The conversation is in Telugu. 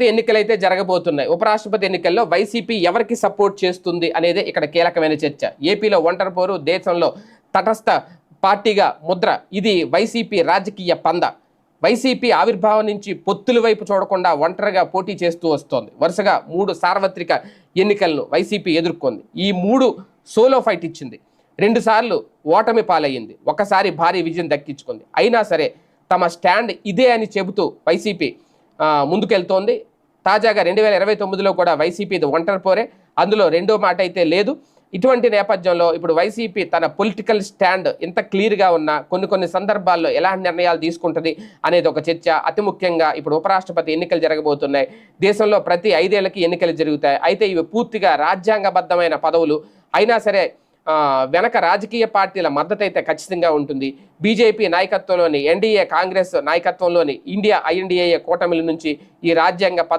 ఎన్నికలైతే జరగబోతున్నాయి. ఉపరాష్ట్రపతి ఎన్నికల్లో వైసీపీ ఎవరికి సపోర్ట్ చేస్తుంది అనేది ఇక్కడ కీలకమైన చర్చ. ఏపీలో ఒంటరి పోరు, దేశంలో తటస్థ పార్టీగా ముద్ర. ఇది వైసీపీ రాజకీయ పంద. వైసీపీ ఆవిర్భావం నుంచి పొత్తుల వైపు చూడకుండా ఒంటరిగా పోటీ చేస్తూ వస్తోంది. వరుసగా 3 సార్వత్రిక ఎన్నికలను వైసీపీ ఎదుర్కొంది. ఈ 3 సోలో ఫైట్ ఇచ్చింది. 2 సార్లు ఓటమి పాలయ్యింది. ఒకసారి భారీ విజయం దక్కించుకుంది. అయినా సరే తమ స్టాండ్ ఇదే అని చెబుతూ వైసీపీ ముందుకెళ్తోంది. తాజాగా 2029లో కూడా వైసీపీ ఇది ఒంటరి పోరే, అందులో రెండో మాట అయితే లేదు. ఇటువంటి నేపథ్యంలో ఇప్పుడు వైసీపీ తన పొలిటికల్ స్టాండ్ ఇంత క్లియర్గా ఉన్నా కొన్ని సందర్భాల్లో ఎలాంటి నిర్ణయాలు తీసుకుంటుంది అనేది ఒక చర్చ. అతి ముఖ్యంగా ఇప్పుడు ఉపరాష్ట్రపతి ఎన్నికలు జరగబోతున్నాయి. దేశంలో ప్రతి 5 ఏళ్లకి ఎన్నికలు జరుగుతాయి. అయితే ఇవి పూర్తిగా రాజ్యాంగబద్ధమైన పదవులు. అయినా సరే వెనక రాజకీయ పార్టీల మద్దతు అయితే ఖచ్చితంగా ఉంటుంది. బీజేపీ నాయకత్వంలోని ఎన్డీఏ, కాంగ్రెస్ నాయకత్వంలోని ఇండియా, ఐఎన్డీఏ కూటమిల నుంచి ఈ రాజ్యాంగ